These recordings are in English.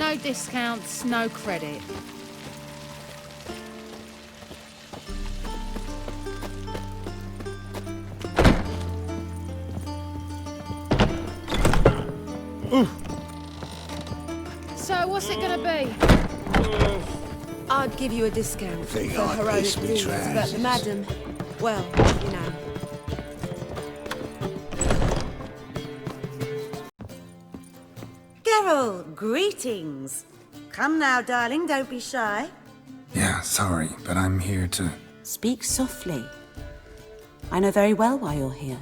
No discounts, no credit. Ooh. So what's it gonna be? I'd give you a discount for Think I'd heroic piss me deeds, but trousers. the madam, well, you know. Geralt, greetings. Come now, darling, don't be shy. Yeah, sorry, but I'm here to... Speak softly. I know very well why you're here.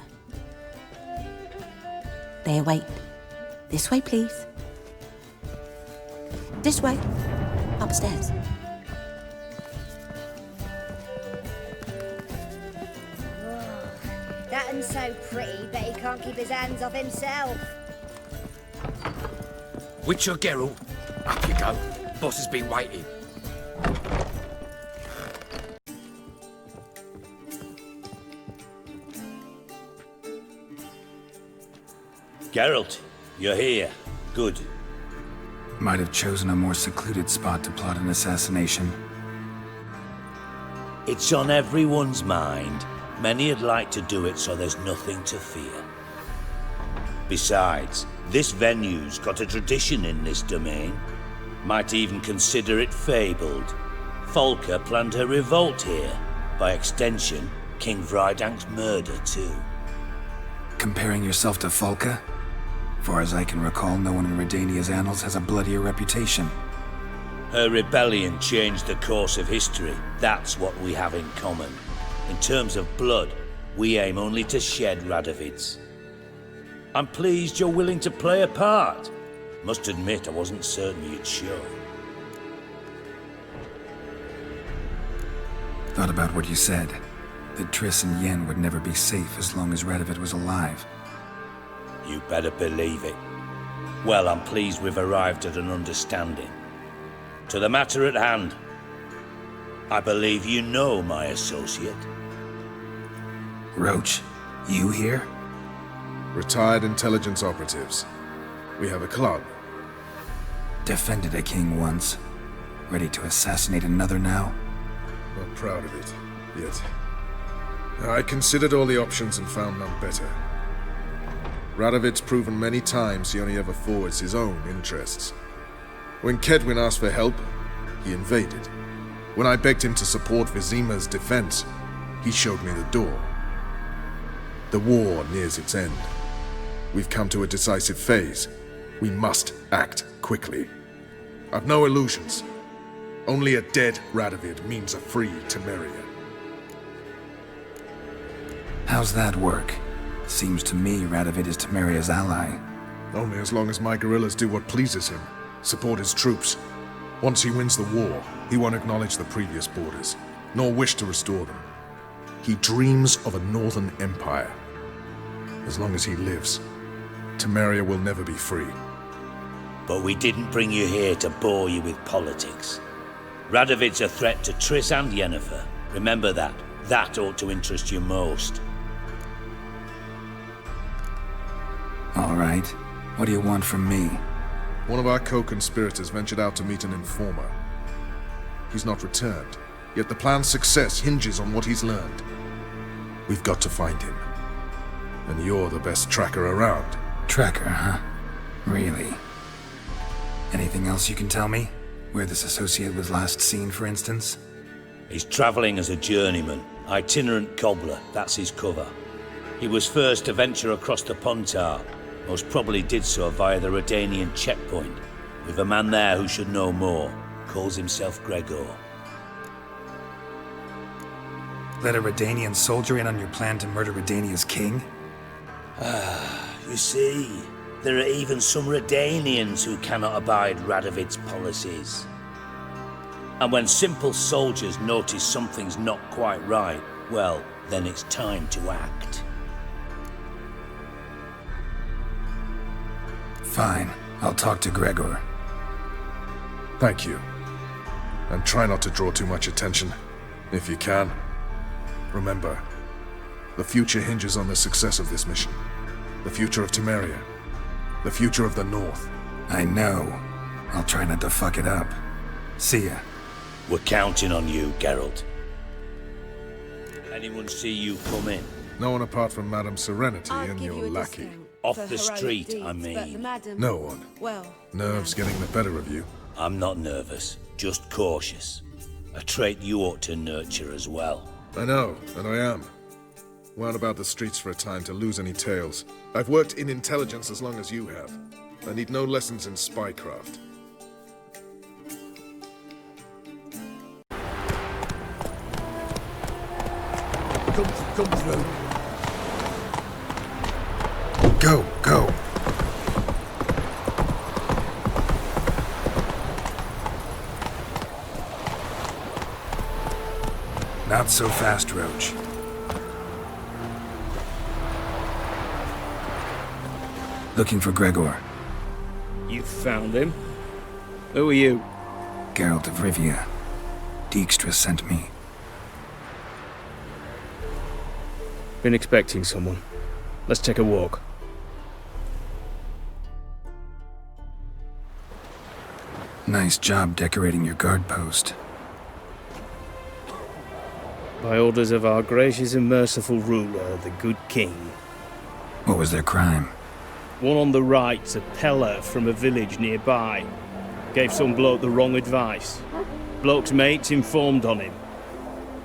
They await. This way, please. This way. Upstairs. That one's so pretty, but he can't keep his hands off himself. Witcher Geralt, up you go. Boss has been waiting. Geralt, you're here. Good. Might have chosen a more secluded spot to plot an assassination. It's on everyone's mind. Many'd like to do it so there's nothing to fear. Besides, this venue's got a tradition in this domain. Might even consider it fabled. Folka planned her revolt here. By extension, King Vrydank's murder too. Comparing yourself to Folka? Far as I can recall, no one in Redania's annals has a bloodier reputation. Her rebellion changed the course of history. That's what we have in common. In terms of blood, we aim only to shed Radovid's. I'm pleased you're willing to play a part. Must admit, I wasn't certain you'd show. Thought about what you said. That Triss and Yen would never be safe as long as Radovid was alive. You better believe it. Well, I'm pleased we've arrived at an understanding. To the matter at hand. I believe you know my associate. Roach, you here? Retired intelligence operatives. We have a club. Defended a king once. Ready to assassinate another now? Not proud of it, yet. I considered all the options and found none better. Radovid's proven many times he only ever forwards his own interests. When Kedwin asked for help, he invaded. When I begged him to support Vizima's defense, he showed me the door. The war nears its end. We've come to a decisive phase. We must act quickly. I've no illusions. Only a dead Radovid means a free Temeria. How's that work? Seems to me Radovid is Temeria's ally. Only as long as my guerrillas do what pleases him, support his troops. Once he wins the war, he won't acknowledge the previous borders, nor wish to restore them. He dreams of a northern empire. As long as he lives, Temeria will never be free. But we didn't bring you here to bore you with politics. Radovid's a threat to Triss and Yennefer. Remember that. That ought to interest you most. All right. What do you want from me? One of our co-conspirators ventured out to meet an informer. He's not returned, yet the plan's success hinges on what he's learned. We've got to find him. And you're the best tracker around. Tracker, huh? Really? Anything else you can tell me? Where this associate was last seen, for instance? He's traveling as a journeyman, itinerant cobbler, that's his cover. He was first to venture across the Pontar, most probably did so via the Redanian checkpoint, with a man there who should know more, calls himself Gregor. Let a Redanian soldier in on your plan to murder Redania's king? You see, there are even some Redanians who cannot abide Radovid's policies. And when simple soldiers notice something's not quite right, well, then it's time to act. Fine. I'll talk to Gregor. Thank you. And try not to draw too much attention, if you can. Remember, the future hinges on the success of this mission. The future of Temeria. The future of the North. I know. I'll try not to fuck it up. See ya. We're counting on you, Geralt. Anyone see you come in? No one apart from Madame Serenity I'll and give your you a lackey. discount Off for the heroic street, deeds, I but the mean. madam, No one. well, Nerves getting the better of you. I'm not nervous, just cautious. A trait you ought to nurture as well. I know, and I am. Wound about the streets for a time to lose any tales. I've worked in intelligence as long as you have. I need no lessons in spycraft. Come through. Go, go. Not so fast, Roach. Looking for Gregor. You found him? Who are you? Geralt of Rivia. Dijkstra sent me. Been expecting someone. Let's take a walk. Nice job decorating your guard post. By orders of our gracious and merciful ruler, the good king. What was their crime? One on the right's a peller from a village nearby. Gave some bloke the wrong advice. Bloke's mates informed on him.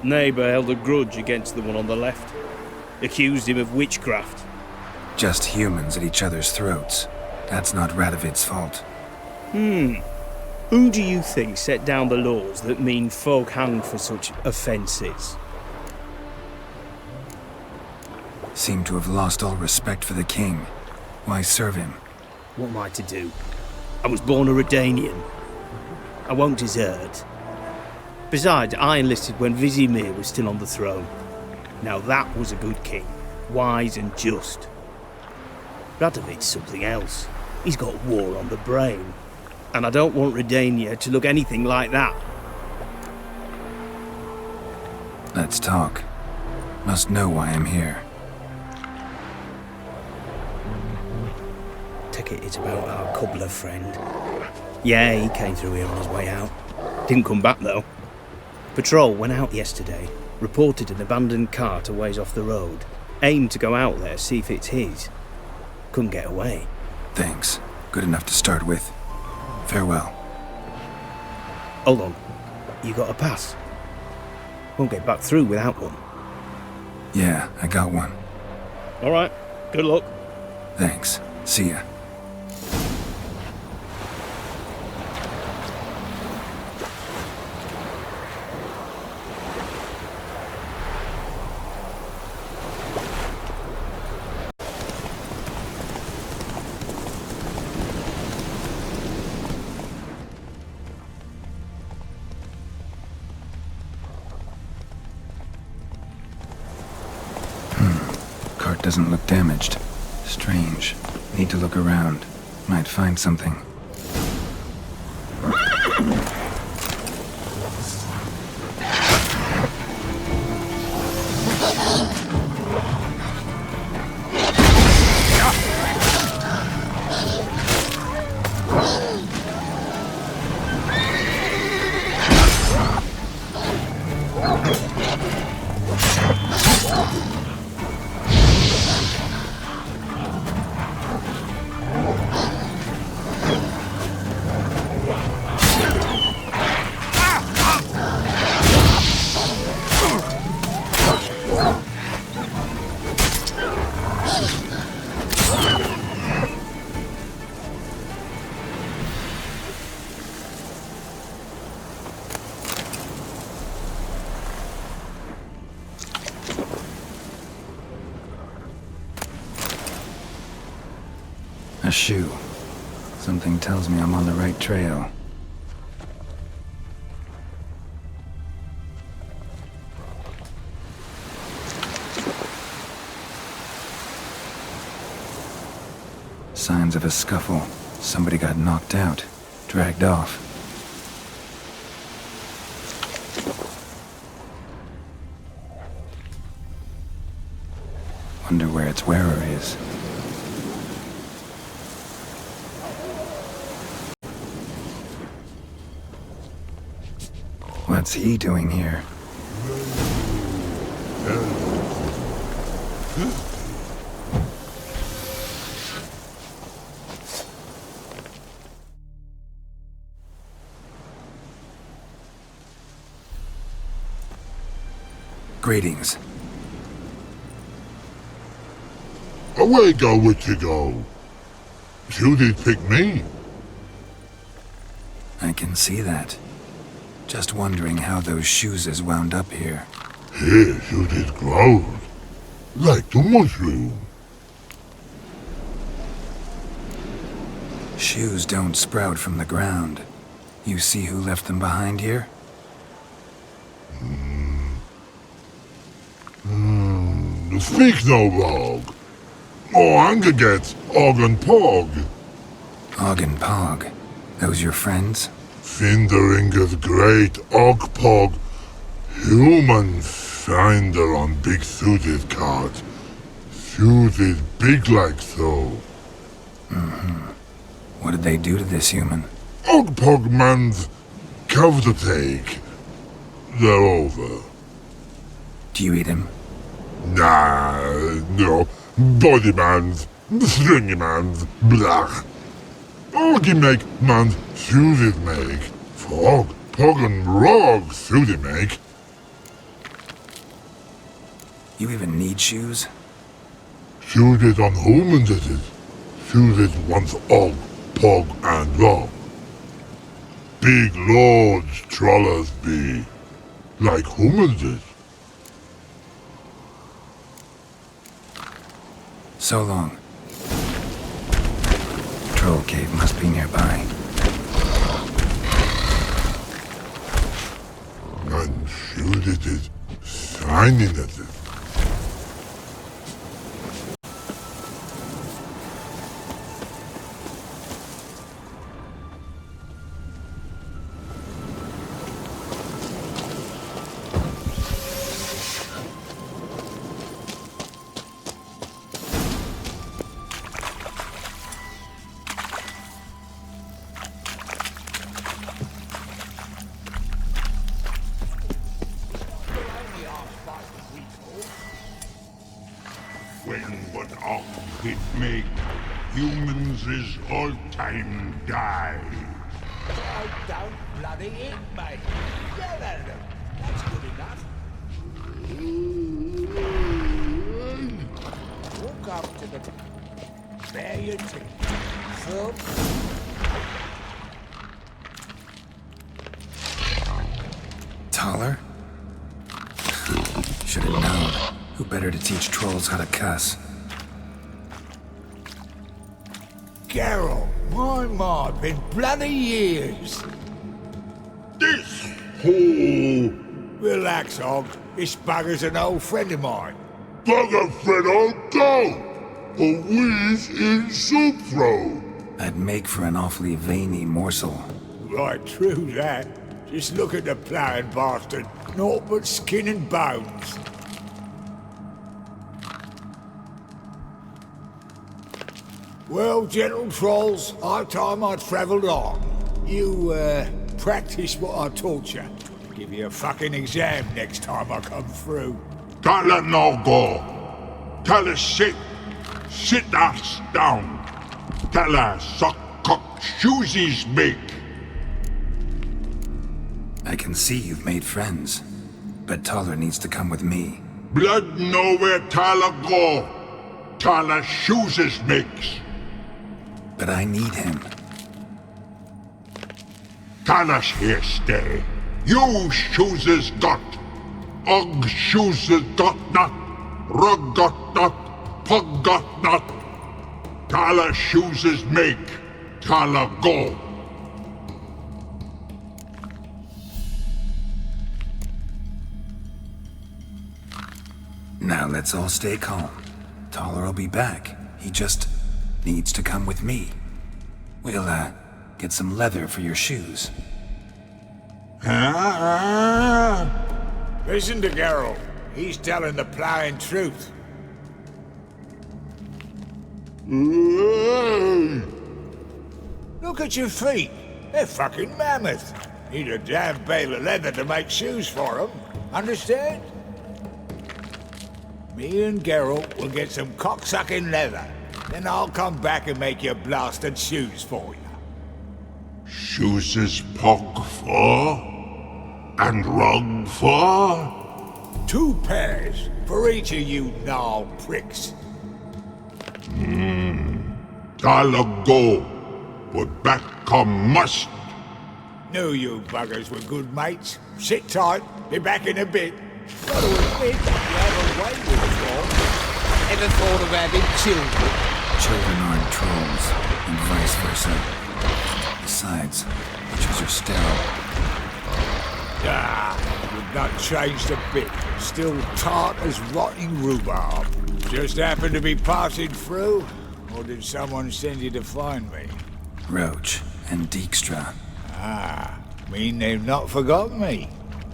Neighbour held a grudge against the one on the left. Accused him of witchcraft. Just humans at each other's throats. That's not Radovid's fault. Who do you think set down the laws that mean folk hanged for such offences? Seem to have lost all respect for the king. Why serve him? What am I to do? I was born a Redanian. I won't desert. Besides, I enlisted when Vizimir was still on the throne. Now that was a good king, wise and just. Radovid's something else. He's got war on the brain. And I don't want Redania to look anything like that. Let's talk. Must know why I'm here. Take it it's about our cobbler friend. Yeah, he came through here on his way out. Didn't come back though. Patrol went out yesterday. Reported an abandoned cart a ways off the road. Aimed to go out there, see if it's his. Couldn't get away. Thanks. Good enough to start with. Farewell. Hold on. You got a pass? Won't get back through without one. Yeah, I got one. Alright. Good luck. Thanks. See ya. Cart doesn't look damaged. Strange. Need to look around. Might find something. A shoe. Something tells me I'm on the right trail. Signs of a scuffle. Somebody got knocked out, dragged off. Wonder where its wearer is. What's he doing here? Greetings. Away go with you go. You did pick me. I can see that. Just wondering how those shoes wound up here. Here you did grow. Like the mushroom. Shoes don't sprout from the ground. You see who left them behind here? Speak no log. Or anger gets Og and Pog. Og and Pog. Those your friends? Finderinger's great Og Pog. Human finder on big suited cart. Suited big like so. What did they do to this human? Og Pog man's cover to take. They're over. Do you eat him? Nah, no. Body man's, stringy man's, blah. Oggy make man's suited make. Frog, Pog and Rog suited make. You even need shoes? Suited on human did it. Suited once Og, Pog and Rog. Big lords trollers be. Like human did. So long. Troll cave must be nearby. And suited it, shining at it. When what off it make, humans is all time die. Don't bloody eat, mate. Yell at them. That's good enough. Walk up to the... Bare your teeth. So... Taller? Should have known. Who better to teach trolls how to cuss? Geralt, my, been bloody years. This hole. Relax, Og. This bugger's an old friend of mine. Bugger Fred old go! A wheeze in soup throw. I'd make for an awfully veiny morsel. Right, true that. Just look at the ploughing bastard. Naught but skin and bones. Well, gentle trolls, high time I travelled on. You, practice what I taught you. Give you a fucking exam next time I come through. Can't let no go. Tell her sit. Sit ass down. Tell her suck cock shoesies make. I can see you've made friends, but Taller needs to come with me. Blood nowhere Tala go. Tala shoeses makes. But I need him. Tala's here stay. You shoeses got. Og shoeses got not. Rug got not. Pug got not. Tala shoeses make. Tala go. Now let's all stay calm. Taller will be back. He just needs to come with me. We'll, get some leather for your shoes. Listen to Geralt. He's telling the ploughing truth. Look at your feet. They're fucking mammoth. Need a damn bale of leather to make shoes for 'em. Understand? Me and Geralt will get some cocksucking leather. Then I'll come back and make you blasted shoes for you. Shoes is pog for? And rug for? 2 pairs for each of you gnarled pricks. I'll go, but back come must. Knew you buggers were good mates. Sit tight, be back in a bit. Got to admit, you have a way with it all. Ever thought of having children? Children aren't trolls, and vice versa. Besides, witches are sterile. You've not changed a bit. Still tart as rotting rhubarb. Just happened to be passing through? Or did someone send you to find me? Roach and Dijkstra. Mean they've not forgotten me.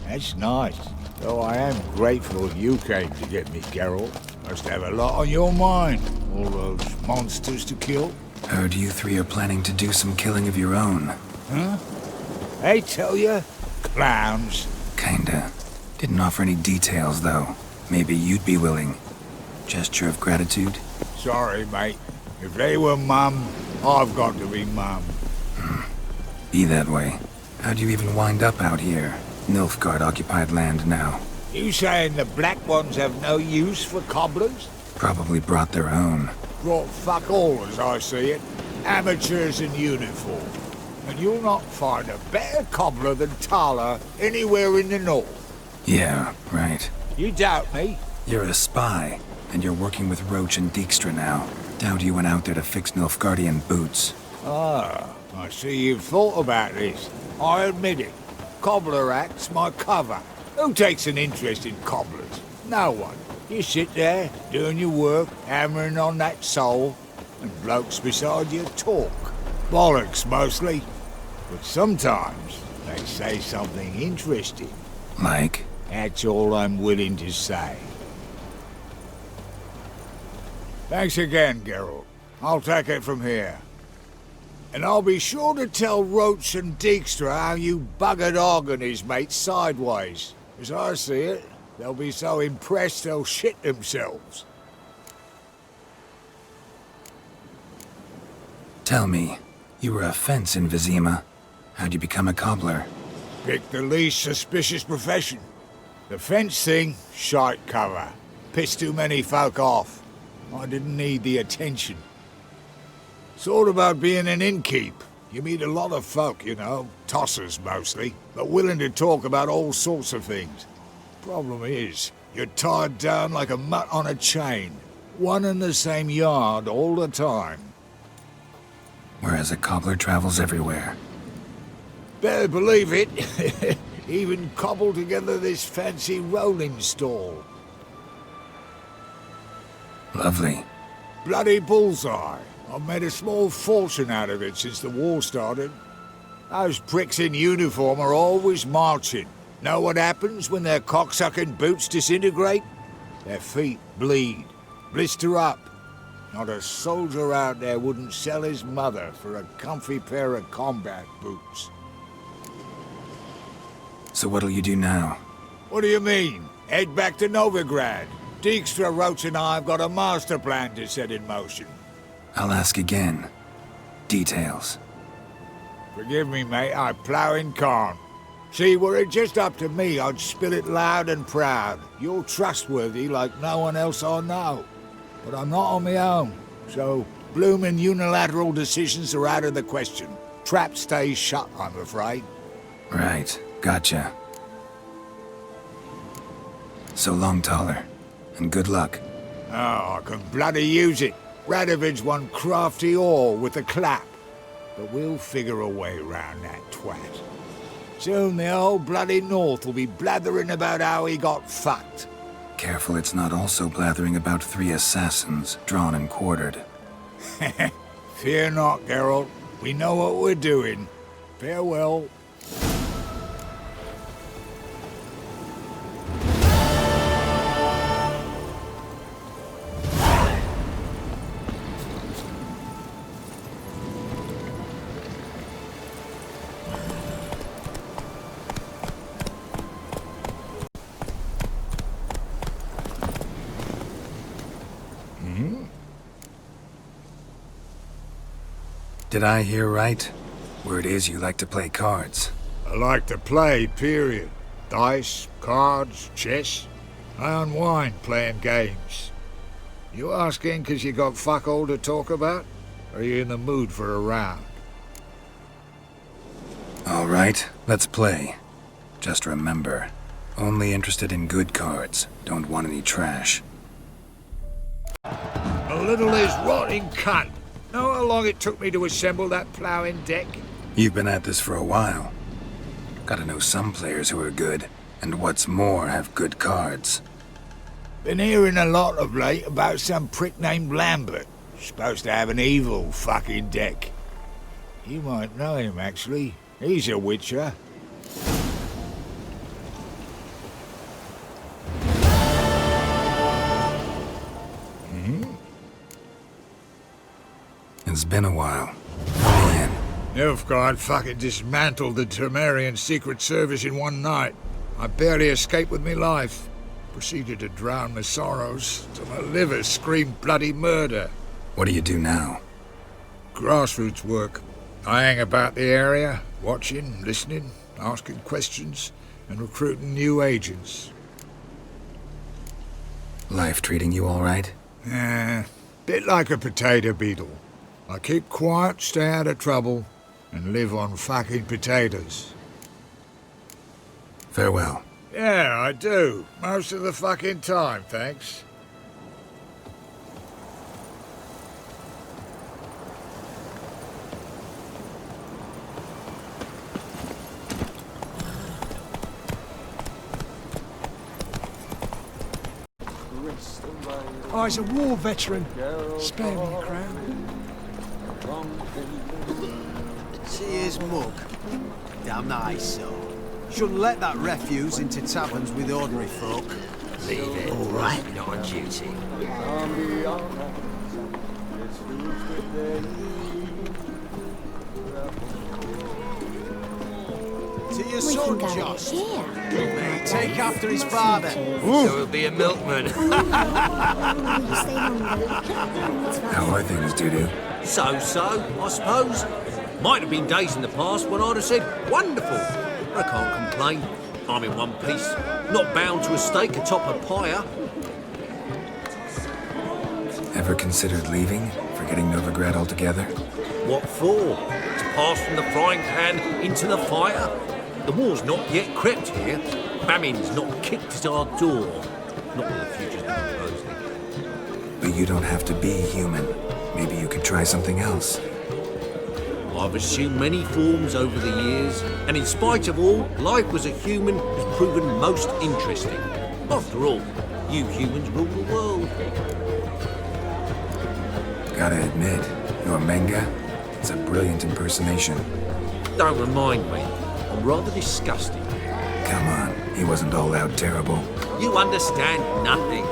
That's nice. Though I am grateful you came to get me, Geralt. Must have a lot on your mind. All those monsters to kill. Heard you 3 are planning to do some killing of your own. Huh? I tell you, clowns. Kinda. Didn't offer any details, though. Maybe you'd be willing. Gesture of gratitude? Sorry, mate. If they were mum, I've got to be mum. Be that way. How'd you even wind up out here? Nilfgaard-occupied land now. You saying the Black Ones have no use for cobblers? Probably brought their own. Brought fuck all as I see it. Amateurs in uniform. And you'll not find a better cobbler than Tala anywhere in the north. Yeah, right. You doubt me? You're a spy, and you're working with Roach and Dijkstra now. Doubt you went out there to fix Nilfgaardian boots. I see you've thought about this. I admit it. Cobbler act's my cover. Who takes an interest in cobblers? No one. You sit there, doing your work, hammering on that sole, and blokes beside you talk. Bollocks, mostly. But sometimes they say something interesting. Like? That's all I'm willing to say. Thanks again, Geralt. I'll take it from here. And I'll be sure to tell Roach and Dijkstra how you buggered Og and his mates sideways. As I see it, they'll be so impressed they'll shit themselves. Tell me, you were a fence in Vizima. How'd you become a cobbler? Pick the least suspicious profession. The fence thing, shite cover. Pissed too many folk off. I didn't need the attention. Sort about being an innkeep. You meet a lot of folk, you know, tossers mostly, but willing to talk about all sorts of things. Problem is, you're tied down like a mutt on a chain. One and the same yard all the time. Whereas a cobbler travels everywhere. Better believe it. Even cobbled together this fancy rolling stall. Lovely. Bloody bullseye. I've made a small fortune out of it since the war started. Those pricks in uniform are always marching. Know what happens when their cocksucking boots disintegrate? Their feet bleed, blister up. Not a soldier out there wouldn't sell his mother for a comfy pair of combat boots. So what'll you do now? What do you mean? Head back to Novigrad. Dijkstra, Roach and I have got a master plan to set in motion. I'll ask again. Details. Forgive me, mate, I plough in corn. See, were it just up to me, I'd spill it loud and proud. You're trustworthy like no one else I know. But I'm not on my own, so bloomin' unilateral decisions are out of the question. Trap stays shut, I'm afraid. Right, gotcha. So long, Taller, and good luck. Oh, I can bloody use it. Radovid's one crafty ore with a clap. But we'll figure a way round that twat. Soon the whole bloody North will be blathering about how he got fucked. Careful it's not also blathering about 3 assassins, drawn and quartered. Fear not, Geralt. We know what we're doing. Farewell. Did I hear right? Word is you like to play cards. I like to play, period. Dice, cards, chess. I unwind playing games. You asking because you got fuck all to talk about? Or are you in the mood for a round? All right, let's play. Just remember, only interested in good cards. Don't want any trash. A little is rotting cunt. Know how long it took me to assemble that ploughing deck? You've been at this for a while. Gotta know some players who are good, and what's more, have good cards. Been hearing a lot of late about some prick named Lambert. Supposed to have an evil fucking deck. You might know him, actually. He's a witcher. It's been a while. Let me in. Nilfgaard fucking dismantled the Temerian Secret Service in one night. I barely escaped with me life. Proceeded to drown my sorrows till my liver screamed bloody murder. What do you do now? Grassroots work. I hang about the area, watching, listening, asking questions, and recruiting new agents. Life treating you all right? Bit like a potato beetle. I keep quiet, stay out of trouble, and live on fucking potatoes. Farewell. Yeah, I do. Most of the fucking time, thanks. Oh, he's a war veteran. Spare me a crown. See his mug. Damn nice soul. Shouldn't let that refuse into taverns with ordinary folk. Leave it. All right. Not on duty. To your son, Josh. Take after his father. So he'll be a milkman. How are things, Dudu? So, I suppose. Might have been days in the past when I'd have said, wonderful. But I can't complain. I'm in one piece. Not bound to a stake atop a pyre. Ever considered leaving? Forgetting Novigrad altogether? What for? To pass from the frying pan into the fire? The war's not yet crept here. Famine's not kicked at our door. Not with the future's been rosy. But you don't have to be human. Maybe you could try something else. I've assumed many forms over the years, and in spite of all, life as a human has proven most interesting. After all, you humans rule the world. Gotta admit, your Menga, it's a brilliant impersonation. Don't remind me. I'm rather disgusted. Come on, he wasn't all out terrible. You understand nothing.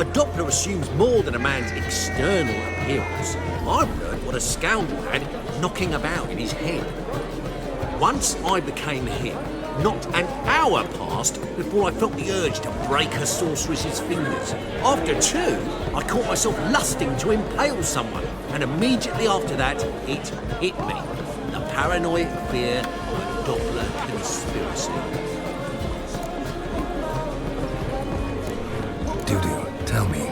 A doctor assumes more than a man's external appearance. I've learned what a scoundrel had knocking about in his head. Once I became him, not an hour passed before I felt the urge to break a sorceress's fingers. After two, I caught myself lusting to impale someone, and immediately after that, it hit me. The paranoid fear of a Doppler conspiracy. Dudu, tell me,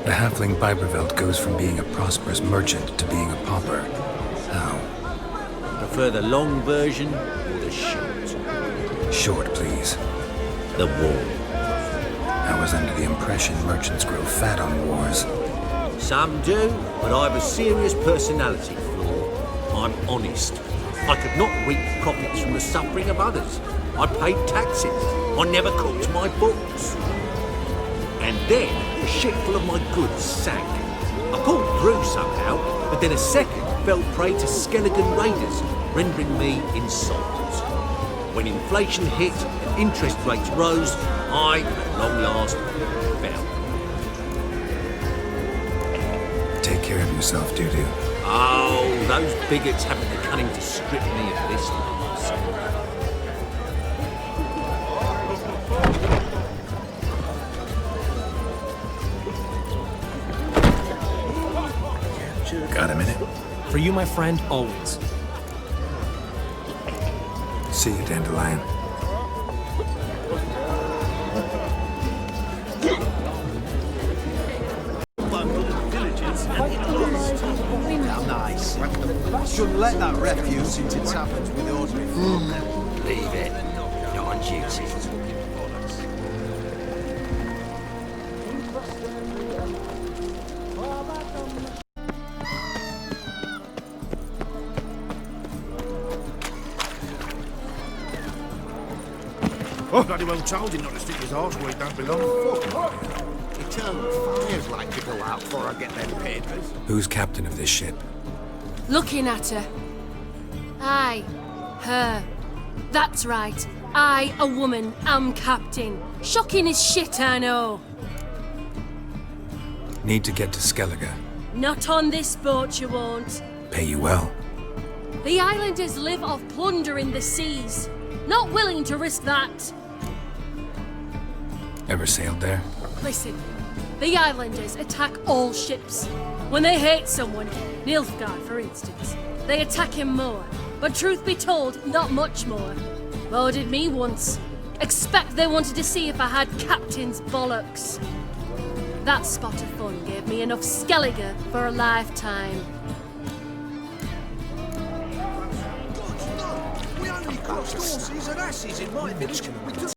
the halfling Biberveld goes from being a prosperous merchant to being a pauper. How? Prefer the long version or the short? Short, please. The war. I was under the impression merchants grow fat on wars. Some do, but I have a serious personality flaw. I'm honest. I could not reap profits from the suffering of others. I paid taxes. I never cooked my books. And then, a shipful of my goods sank. I pulled through somehow, but then a second fell prey to skeleton raiders, rendering me insolvent. When inflation hit and interest rates rose, I, at long last, fell. Take care of yourself, Dudu. Oh, those bigots haven't the cunning to strip me of this mask. Got a minute? For you, my friend, always. See you, Dandelion. How nice. Shouldn't let that refuse into taverns with ordinary folk. Leave it. Not on duty. Oh, bloody well told him not to stick his arse where he don't belong. Eternal fires like to go out before I get them papers. Who's captain of this ship? Looking at her. Aye, her. That's right. I, a woman, am captain. Shocking as shit, I know. Need to get to Skellige. Not on this boat, you won't. Pay you well. The islanders live off plunder in the seas. Not willing to risk that. Ever sailed there? Listen, the islanders attack all ships. When they hate someone, Nilfgaard for instance, they attack him more. But truth be told, not much more. Mo did me once. Expect they wanted to see if I had captain's bollocks. That spot of fun gave me enough Skellige for a lifetime. We only caught horses and asses in my village. We took...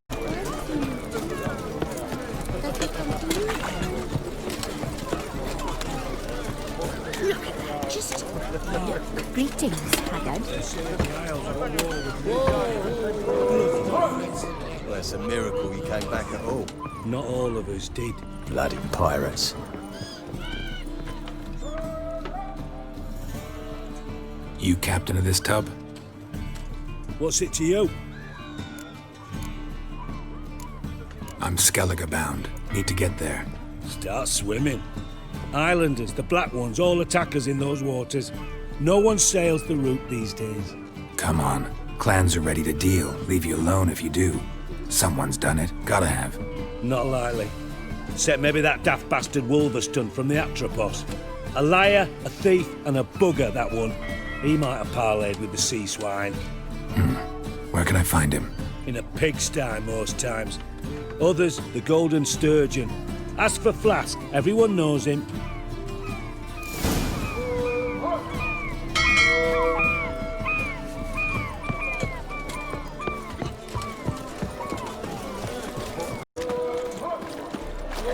Look at that, just look. Greetings, Haggard. Well, it's a miracle you came back at all. Not all of us did. Bloody pirates. You captain of this tub? What's it to you? I'm Skellige bound. Need to get there. Start swimming. Islanders, the black ones, all attackers in those waters. No one sails the route these days. Come on. Clans are ready to deal. Leave you alone if you do. Someone's done it. Gotta have. Not likely. Except maybe that daft bastard Wolverston from the Atropos. A liar, a thief, and a bugger, that one. He might have parlayed with the sea swine. Where can I find him? In a pigsty most times. Others, the Golden Sturgeon. As for Flask, everyone knows him.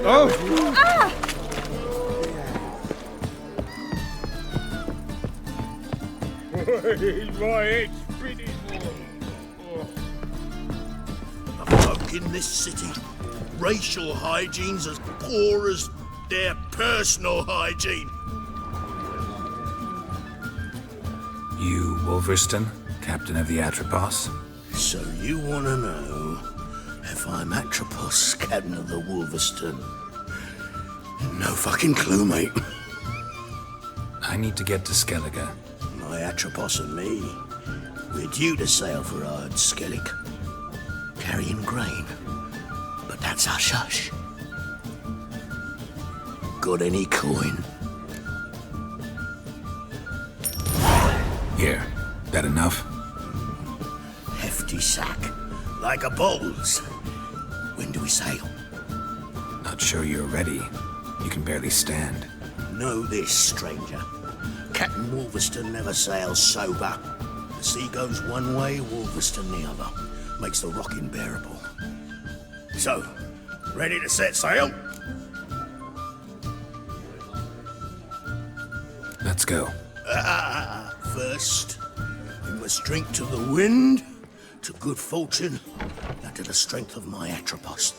Oh! Ah! Right, The folk in this city, racial hygiene's as poor as their personal hygiene. You, Wolverston, captain of the Atropos? So you want to know if I'm Atropos, captain of the Wolverston? No fucking clue, mate. I need to get to Skellige. My Atropos and me, we're due to sail for Ard Skellig, carrying grain. But that's hush-hush. Got any coin? Here. That enough? Hefty sack, like a bull's. When do we sail? Not sure you're ready. You can barely stand. Know this, stranger. Captain Wolverston never sails sober. The sea goes one way, Wolverston the other. Makes the rocking bearable. So, ready to set sail? Let's go. First, we must drink to the wind, to good fortune, and to the strength of my Atropos.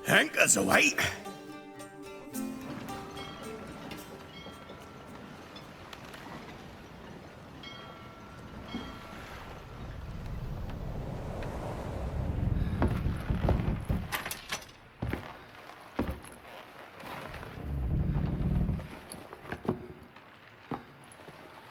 Anchors away.